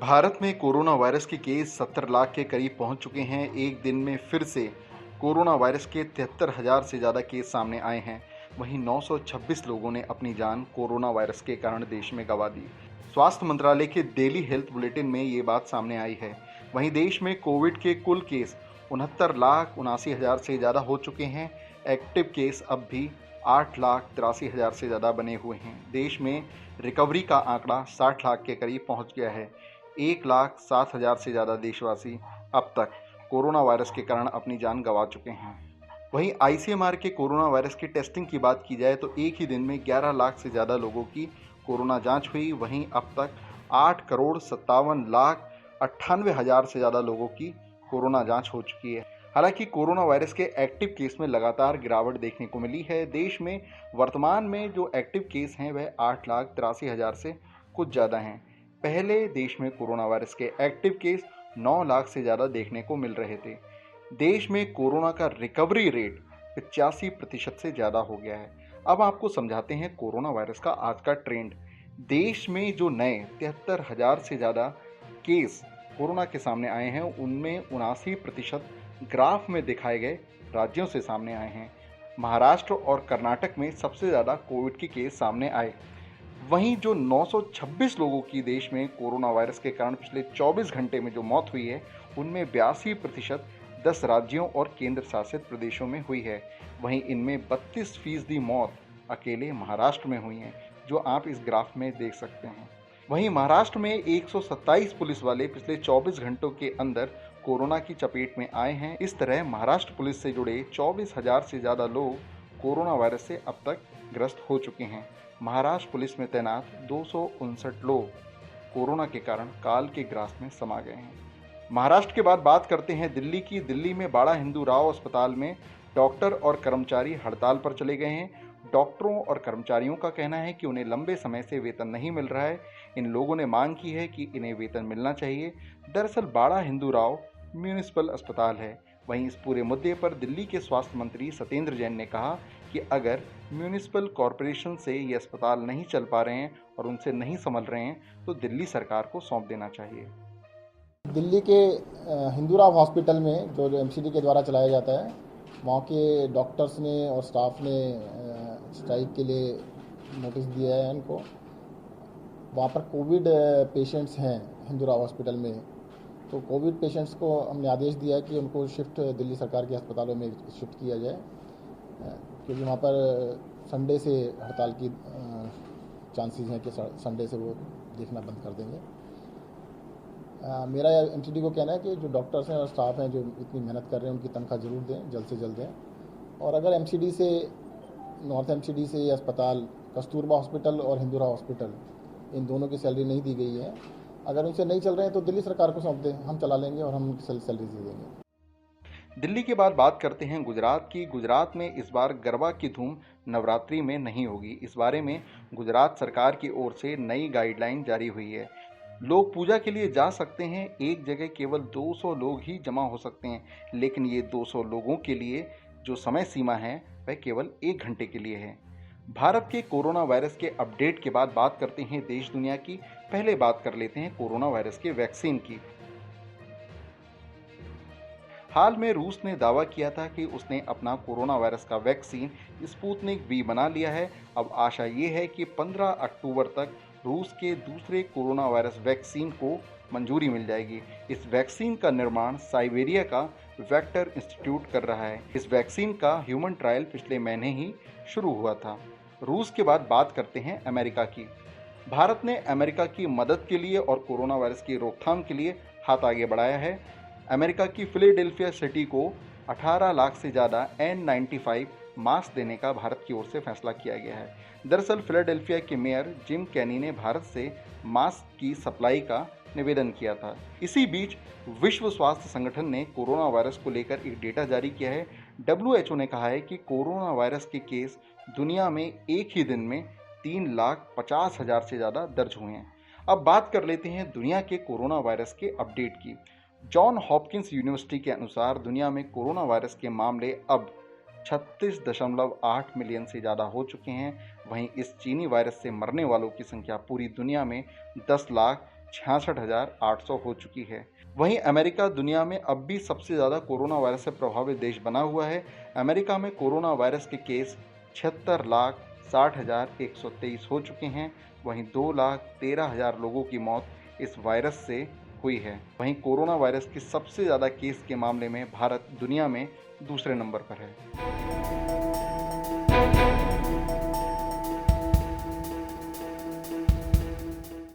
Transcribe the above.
भारत में corona virus के case 70 lakh के करीब पहुंच चुके हैं। एक दिन में फिर से कोरोना वायरस के 73,000 से ज़्यादा केस सामने आए हैं। वहीं 926 लोगों ने अपनी जान कोरोना वायरस के कारण देश में गंवा दी। स्वास्थ्य मंत्रालय के डेली हेल्थ बुलेटिन में ये बात सामने आई है। वहीं देश में कोविड के कुल केस 69,79,000 से ज़्यादा हो चुके हैं। एक्टिव केस अब भी 8,83,000 से ज़्यादा बने हुए हैं। देश में रिकवरी का आंकड़ा 60 लाख के करीब पहुंच गया है। 1,07,000 से ज़्यादा देशवासी अब तक कोरोना वायरस के कारण अपनी जान गंवा चुके हैं। वहीं आईसीएमआर के कोरोना वायरस की टेस्टिंग की बात की जाए तो एक ही दिन में 11 लाख से ज़्यादा लोगों की कोरोना जांच हुई। वहीं अब तक 8,57,98,000 से ज़्यादा लोगों की कोरोना जांच हो चुकी है। हालांकि कोरोना वायरस के एक्टिव केस में लगातार गिरावट देखने को मिली है। देश में वर्तमान में जो एक्टिव केस हैं वह 8,83,000 से कुछ ज़्यादा हैं। पहले देश में कोरोना वायरस के एक्टिव केस 9 लाख से ज़्यादा देखने को मिल रहे थे। देश में कोरोना का रिकवरी रेट 85% से ज़्यादा हो गया है। अब आपको समझाते हैं कोरोना वायरस का आज का ट्रेंड। देश में जो नए 73,000 से ज़्यादा केस कोरोना के सामने आए हैं, उनमें 79% ग्राफ में दिखाए गए राज्यों से सामने आए हैं। महाराष्ट्र और कर्नाटक में सबसे ज़्यादा कोविड के केस सामने आए। वहीं जो 926 लोगों की देश में कोरोना वायरस के कारण पिछले 24 घंटे में जो मौत हुई है, उनमें 82% 10 राज्यों और केंद्र शासित प्रदेशों में हुई है। वहीं इनमें 32% मौत अकेले महाराष्ट्र में हुई हैं, जो आप इस ग्राफ में देख सकते हैं। वहीं महाराष्ट्र में 127 पुलिस वाले पिछले 24 घंटों के अंदर कोरोना की चपेट में आए हैं। इस तरह महाराष्ट्र पुलिस से जुड़े 24,000 से ज़्यादा लोग कोरोना वायरस से अब तक ग्रस्त हो चुके हैं। महाराष्ट्र पुलिस में तैनात 259 लोग कोरोना के कारण काल के ग्रास में समा गए हैं। महाराष्ट्र के बाद बात करते हैं दिल्ली की। दिल्ली में बाड़ा हिंदू राव अस्पताल में डॉक्टर और कर्मचारी हड़ताल पर चले गए हैं। डॉक्टरों और कर्मचारियों का कहना है कि उन्हें लंबे समय से वेतन नहीं मिल रहा है। इन लोगों ने मांग की है कि इन्हें वेतन मिलना चाहिए। दरअसल बाड़ा हिंदू राव म्यूनिसिपल अस्पताल है। वहीं इस पूरे मुद्दे पर दिल्ली के स्वास्थ्य मंत्री सत्येंद्र जैन ने कहा कि अगर म्यूनिसिपल कॉरपोरेशन से ये अस्पताल नहीं चल पा रहे हैं और उनसे नहीं संभल रहे हैं तो दिल्ली सरकार को सौंप देना चाहिए। दिल्ली के हिंदूराव हॉस्पिटल में जो एमसीडी के द्वारा चलाया जाता है, वहाँ के डॉक्टर्स ने और स्टाफ ने स्ट्राइक के लिए नोटिस दिया है इनको। वहाँ पर कोविड पेशेंट्स हैं हिंदूराव हॉस्पिटल में, तो कोविड पेशेंट्स को हमने आदेश दिया है कि उनको शिफ्ट दिल्ली सरकार के अस्पतालों में शिफ्ट किया जाए, क्योंकि वहाँ पर संडे से हड़ताल की चांसेस हैं कि संडे से वो देखना बंद कर देंगे। मेरा एमसीडी को कहना है कि जो डॉक्टर्स हैं और स्टाफ हैं जो इतनी मेहनत कर रहे हैं, उनकी तनख्वाह जरूर दें, जल्द से जल्द दें। और अगर एमसीडी से, नॉर्थ एमसीडी से ये अस्पताल, कस्तूरबा हॉस्पिटल और हिंदूराव हॉस्पिटल, इन दोनों की सैलरी नहीं दी गई है, अगर उनसे नहीं चल रहे हैं तो दिल्ली सरकार को सौंप दें, हम चला लेंगे और हम उनकी सैलरी दे देंगे। दिल्ली के बाद बात करते हैं गुजरात की। गुजरात में इस बार गरबा की धूम नवरात्रि में नहीं होगी। इस बारे में गुजरात सरकार की ओर से नई गाइडलाइन जारी हुई है। लोग पूजा के लिए जा सकते हैं। एक जगह केवल 200 लोग ही जमा हो सकते हैं, लेकिन ये 200 लोगों के लिए जो समय सीमा है वह केवल 1 घंटे के लिए है। भारत के कोरोना वायरस के अपडेट के बाद बात करते हैं देश दुनिया की। पहले बात कर लेते हैं कोरोना वायरस के वैक्सीन की। हाल में रूस ने दावा किया था कि उसने अपना कोरोना वायरस का वैक्सीन स्पुतनिक वी बना लिया है। अब आशा ये है कि 15 अक्टूबर तक रूस के दूसरे कोरोना वायरस वैक्सीन को मंजूरी मिल जाएगी। इस वैक्सीन का निर्माण साइबेरिया का वेक्टर इंस्टीट्यूट कर रहा है। इस वैक्सीन का ह्यूमन ट्रायल पिछले महीने ही शुरू हुआ था। रूस के बाद बात करते हैं अमेरिका की। भारत ने अमेरिका की मदद के लिए और कोरोना वायरस की रोकथाम के लिए हाथ आगे बढ़ाया है। अमेरिका की फिलाडेल्फिया सिटी को 18 लाख से ज़्यादा N95 मास्क देने का भारत की ओर से फैसला किया गया है। दरअसल फिलाडेल्फिया के मेयर जिम कैनी ने भारत से मास्क की सप्लाई का निवेदन किया था। इसी बीच विश्व स्वास्थ्य संगठन ने कोरोना वायरस को लेकर एक डेटा जारी किया है। WHO ने कहा है कि कोरोना वायरस के केस दुनिया में एक ही दिन में 3,50,000 से ज़्यादा दर्ज हुए हैं। अब बात कर लेते हैं दुनिया के कोरोना वायरस के अपडेट की। जॉन हॉपकिंस यूनिवर्सिटी के अनुसार दुनिया में कोरोना वायरस के मामले अब 36.8 मिलियन से ज़्यादा हो चुके हैं। वहीं इस चीनी वायरस से मरने वालों की संख्या पूरी दुनिया में 66,800 हो चुकी है। वहीं अमेरिका दुनिया में अब भी सबसे ज़्यादा कोरोना वायरस से प्रभावित देश बना हुआ है। अमेरिका में कोरोना वायरस के केस 76,60,123 हो चुके हैं। वहीं 2,13,000 लोगों की मौत इस वायरस से हुई है। वहीं कोरोना वायरस के सबसे ज़्यादा केस के मामले में भारत दुनिया में दूसरे नंबर पर है।